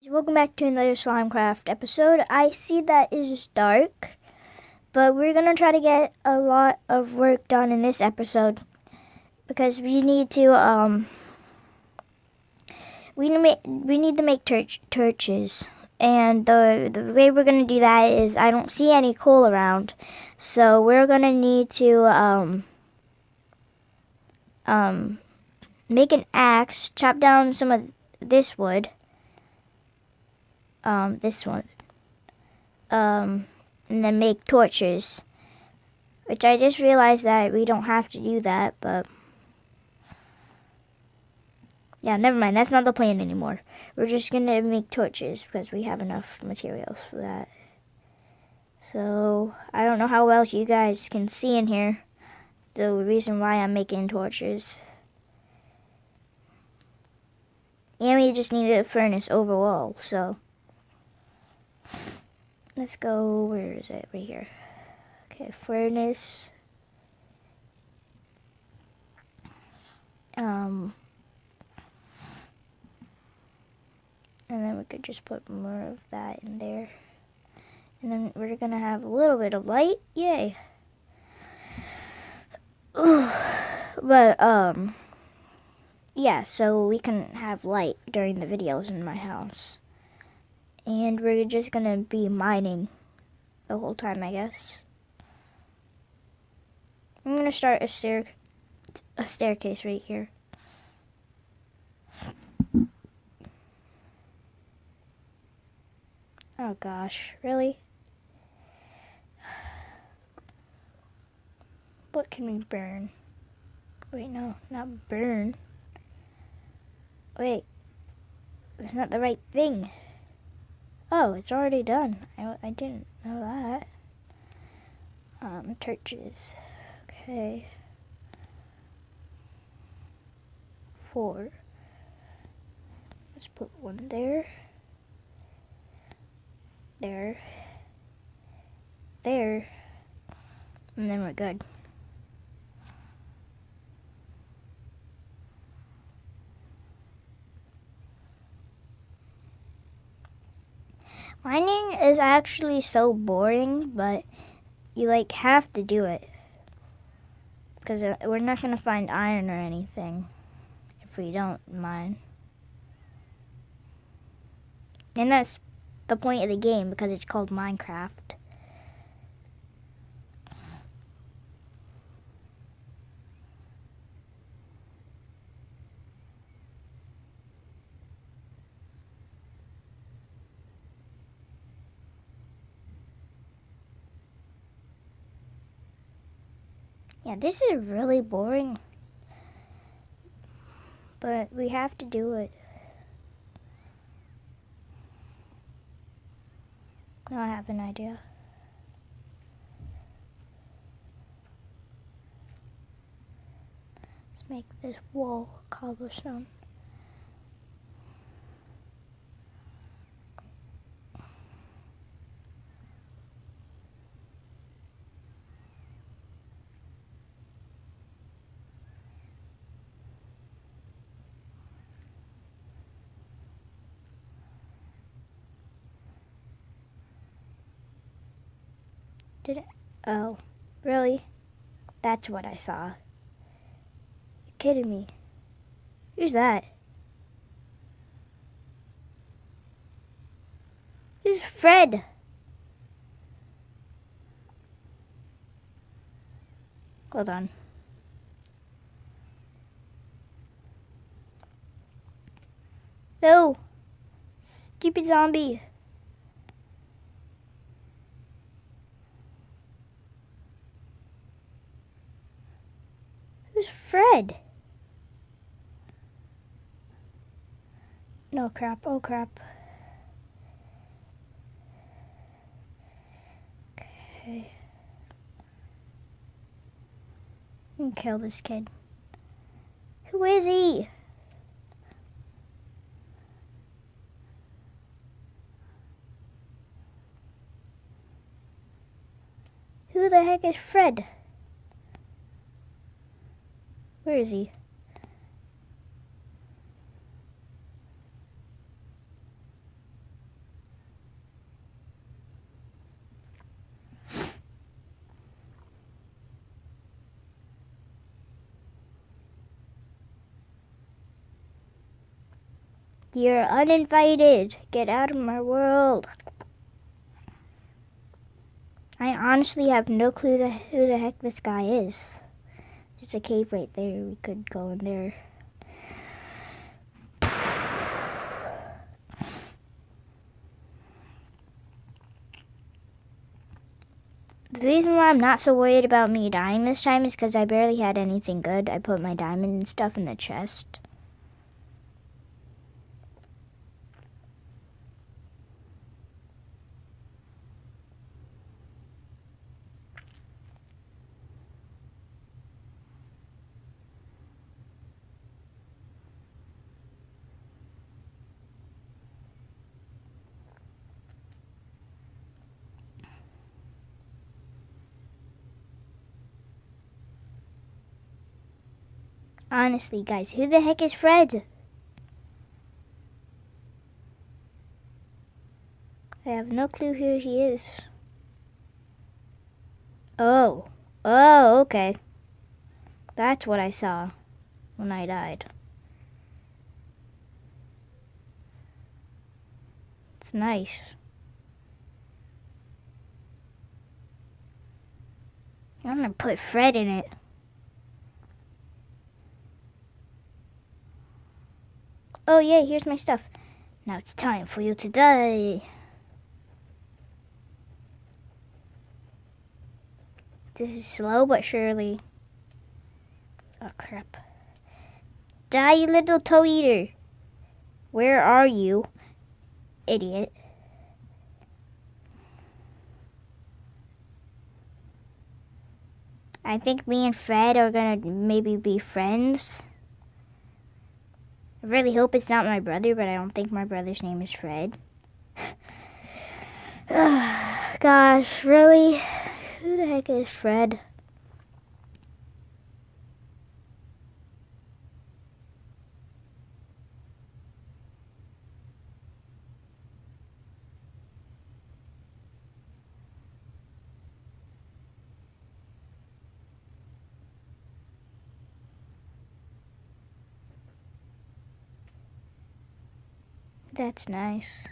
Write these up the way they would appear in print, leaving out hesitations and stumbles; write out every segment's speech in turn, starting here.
Welcome back to another SlimeCraft episode. I see that it is dark, but we're going to try to get a lot of work done in this episode because we need to we need to make torches. And the way we're going to do that is I don't see any coal around. So we're going to need to make an axe, chop down some of this wood. This one. And then make torches. Which I just realized that we don't have to do that, but yeah, never mind. That's not the plan anymore. We're just gonna make torches because we have enough materials for that. So, I don't know how well you guys can see in here. The reason why I'm making torches. And we just need a furnace overall, so let's go, where is it? Right here. Okay, furnace. And then we could just put more of that in there. And then we're gonna have a little bit of light. Yay. But, yeah, so we can have light during the videos in my house. And we're just gonna be mining the whole time, I guess. I'm gonna start a staircase right here. Oh gosh, really? What can we burn? Wait, no, not burn. Wait, that's not the right thing. Oh, it's already done. I didn't know that. Torches. Okay. 4. Let's put one there. There. There. And then we're good. Mining is actually so boring, but you have to do it. Because we're not going to find iron or anything if we don't mine. And that's the point of the game because it's called Minecraft. Yeah, this is really boring. But we have to do it. Now I have an idea. Let's make this wall cobblestone. Did it? Oh, really? That's what I saw. You kidding me? Who's that? Who's Fred? Hold on. No! Stupid zombie. Who's Fred? No crap, oh crap. Okay. I can kill this kid. Who is he? Who the heck is Fred? Where is he? You're uninvited. Get out of my world. I honestly have no clue who the heck this guy is. There's a cave right there. We could go in there. The reason why I'm not so worried about me dying this time is because I barely had anything good. I put my diamond and stuff in the chest. Honestly, guys, who the heck is Fred? I have no clue who he is. Oh, okay. That's what I saw when I died. It's nice. I'm gonna put Fred in it. Oh yeah, here's my stuff. Now it's time for you to die. This is slow but surely. Oh crap. Die, you little toe eater. Where are you, idiot? I think me and Fred are gonna maybe be friends. I really hope it's not my brother, but I don't think my brother's name is Fred. Gosh, really? Who the heck is Fred? That's nice.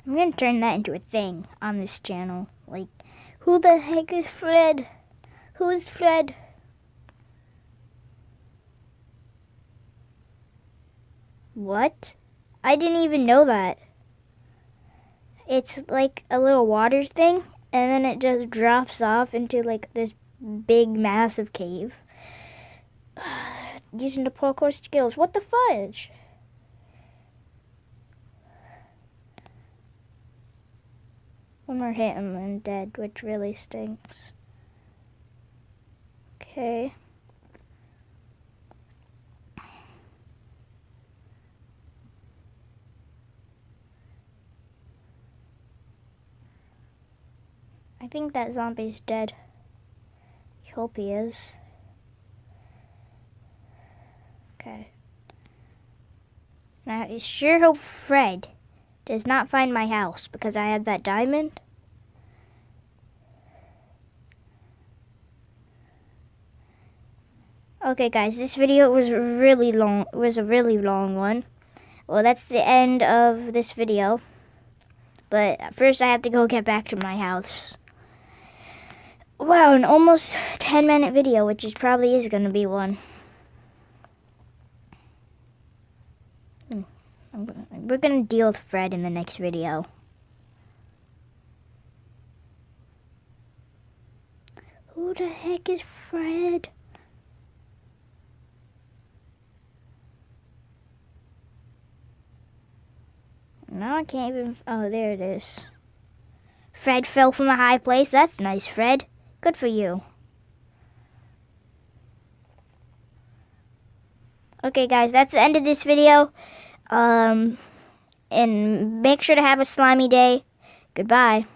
I'm gonna turn that into a thing on this channel. Like, who the heck is Fred? Who is Fred? What? I didn't even know that. It's like a little water thing, and then it just drops off into like this big, massive cave. Using the parkour skills. What the fudge? One more hit and I'm dead, which really stinks. Okay. I think that zombie's dead. I hope he is. Okay. Now, I sure hope Fred does not find my house because I have that diamond. Okay, guys, this video was really long. Was a really long one. Well, that's the end of this video. But first, I have to go get back to my house. Wow, an almost 10-minute video, which is probably is going to be one. We're going to deal with Fred in the next video. Who the heck is Fred? No, I can't even... Oh, there it is. Fred fell from a high place. That's nice, Fred. Good for you. Okay, guys, that's the end of this video. And make sure to have a slimy day. Goodbye.